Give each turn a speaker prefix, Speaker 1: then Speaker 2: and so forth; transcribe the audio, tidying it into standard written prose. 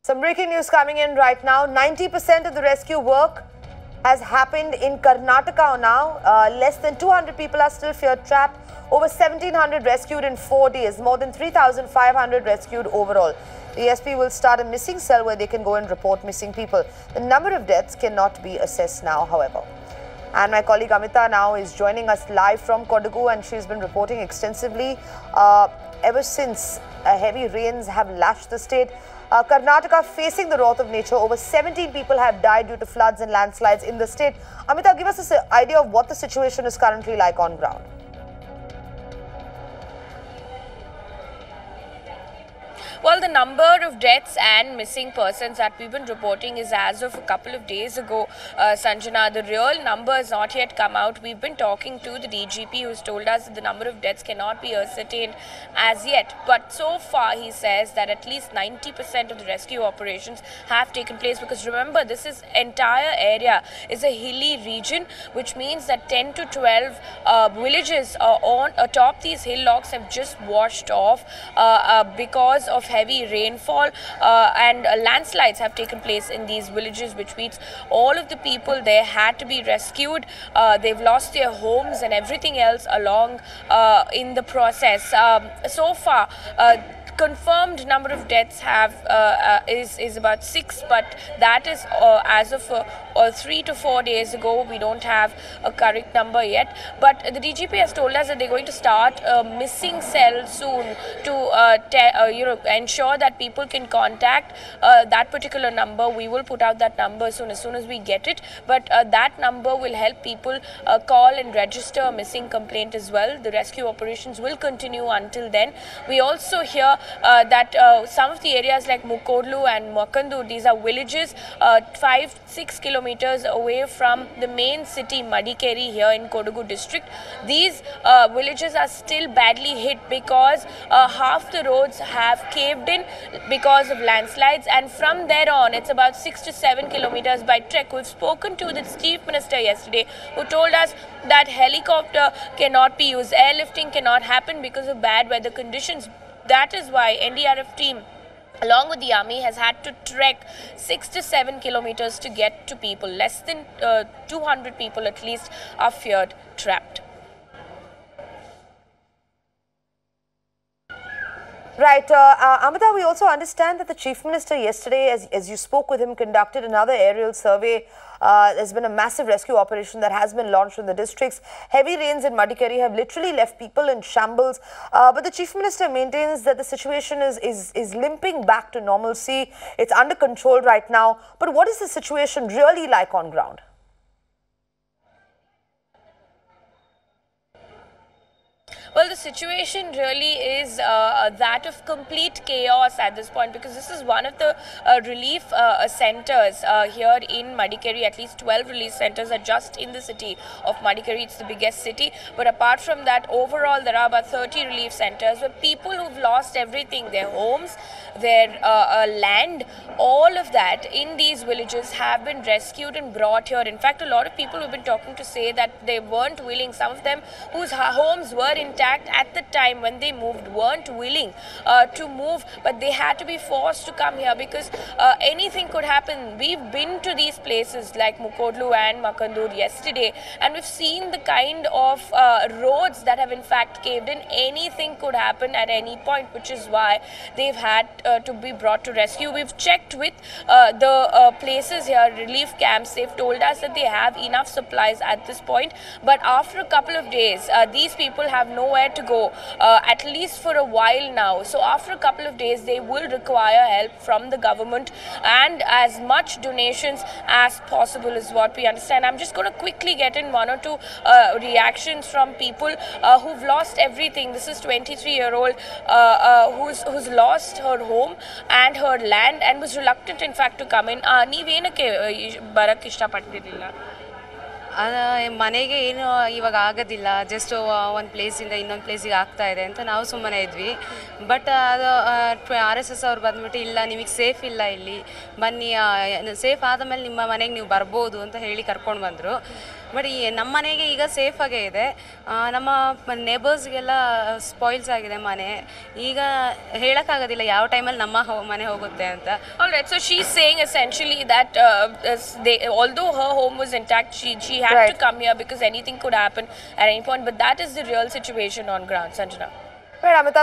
Speaker 1: Some breaking news coming in right now. 90% of the rescue work has happened in Karnataka now. Less than 200 people are still feared trapped. Over 1,700 rescued in 4 days. More than 3,500 rescued overall. The SP will start a missing cell where they can go and report missing people. The number of deaths cannot be assessed now, however. And my colleague Amita now is joining us live from Kodagu, and she's been reporting extensively ever since heavy rains have lashed the state. Karnataka facing the wrath of nature. Over 17 people have died due to floods and landslides in the state. Amita, give us an idea of what the situation is currently like on ground.
Speaker 2: Well, the number of deaths and missing persons that we've been reporting is as of a couple of days ago, Sanjana. The real number has not yet come out. We've been talking to the DGP, who's told us that the number of deaths cannot be ascertained as yet. But so far, he says that at least 90% of the rescue operations have taken place. Because remember, this entire area is a hilly region, which means that 10 to 12 villages on atop these hillocks have just washed off because of heavy rainfall and landslides have taken place in these villages, which means all of the people there had to be rescued. They've lost their homes and everything else along in the process. So far, confirmed number of deaths is about 6, but that is as of 3 to 4 days ago. We don't have a correct number yet, but the DGP has told us that they're going to start a missing cell soon to ensure that people can contact that particular number. We will put out that number as soon as we get it, but that number will help people call and register a missing complaint as well. The rescue operations will continue until then. We also hear that some of the areas like Mukodlu and Makandur, these are villages 5-6 kilometers away from the main city Madikeri here in Kodagu district. These villages are still badly hit because half the roads have caved in because of landslides, and from there on it's about 6 to 7 kilometers by trek. We've spoken to the Chief Minister yesterday, who told us that helicopter cannot be used, airlifting cannot happen because of bad weather conditions. That is why NDRF team, along with the army, has had to trek 6 to 7 kilometers to get to people. Less than 200 people at least are feared trapped.
Speaker 1: Right. Amita, we also understand that the Chief Minister yesterday, as you spoke with him, conducted another aerial survey. There's been a massive rescue operation that has been launched in the districts. Heavy rains in Madikeri have literally left people in shambles. But the Chief Minister maintains that the situation is limping back to normalcy. It's under control right now. But what is the situation really like on ground?
Speaker 2: Well, the situation really is that of complete chaos at this point, because this is one of the relief centers here in Madikeri. At least 12 relief centers are just in the city of Madikeri. It's the biggest city. But apart from that, overall, there are about 30 relief centers where people who've lost everything, their homes, their land, all of that in these villages have been rescued and brought here. In fact, a lot of people who've been talking to say that they weren't willing. Some of them whose homes were intact at the time when they moved weren't willing to move, but they had to be forced to come here because anything could happen. We've been to these places like Mukodlu and Makandur yesterday, and we've seen the kind of roads that have in fact caved in. Anything could happen at any point, which is why they've had to be brought to rescue. We've checked with the places here, relief camps. They've told us that they have enough supplies at this point, but after a couple of days, these people have nowhere to go, at least for a while now. So after a couple of days, they will require help from the government, and as much donations as possible is what we understand. I'm just going to quickly get in one or two reactions from people who've lost everything. This is 23-year-old who's lost her home and her land and was reluctant in fact to come in. ನೀವೇನಕ್ಕೆ ಬರಕ್ಕೆ ಇಷ್ಟಪಡ್ತಿರಲಿಲ್ಲ?
Speaker 3: ಮನೆಗೆ ಏನು ಇವಾಗ ಆಗೋದಿಲ್ಲ, just ಒಂದು ಪ್ಲೇಸಿಂದ ಇನ್ನೊಂದು ಪ್ಲೇಸಿಗೆ ಆಗ್ತಾ ಇದೆ ಅಂತ ನಾವು ಸುಮ್ಮನೆ ಇದ್ವಿ. ಬಟ್ ಅದು RSS ಅವ್ರು ಬಂದ್ಬಿಟ್ಟು ಇಲ್ಲ, ನಿಮಗೆ ಸೇಫ್ ಇಲ್ಲ, ಇಲ್ಲಿ ಬನ್ನಿ, ಸೇಫ್ ಆದಮೇಲೆ ನಿಮ್ಮ ಮನೆಗೆ ನೀವು ಬರ್ಬೋದು ಅಂತ ಹೇಳಿ ಕರ್ಕೊಂಡು ಬಂದರು. ಬಟ್ ಈ ನಮ್ಮ ಮನೆಗೆ ಈಗ ಸೇಫಾಗೇ ಇದೆ. ನಮ್ಮ ನೇಬರ್ಸ್ಗೆಲ್ಲ ಸ್ಪಾಯಿಲ್ಸ್ ಆಗಿದೆ ಮನೆ. ಈಗ ಹೇಳೋಕ್ಕಾಗೋದಿಲ್ಲ ಯಾವ ಟೈಮಲ್ಲಿ ನಮ್ಮ ಮನೆ ಹೋಗುತ್ತೆ ಅಂತ.
Speaker 2: Alright, so she's saying essentially that although her home was intact, she had to come here because anything could happen at any point. But that is the real situation on ground, Sanjana.
Speaker 1: Right, Amita.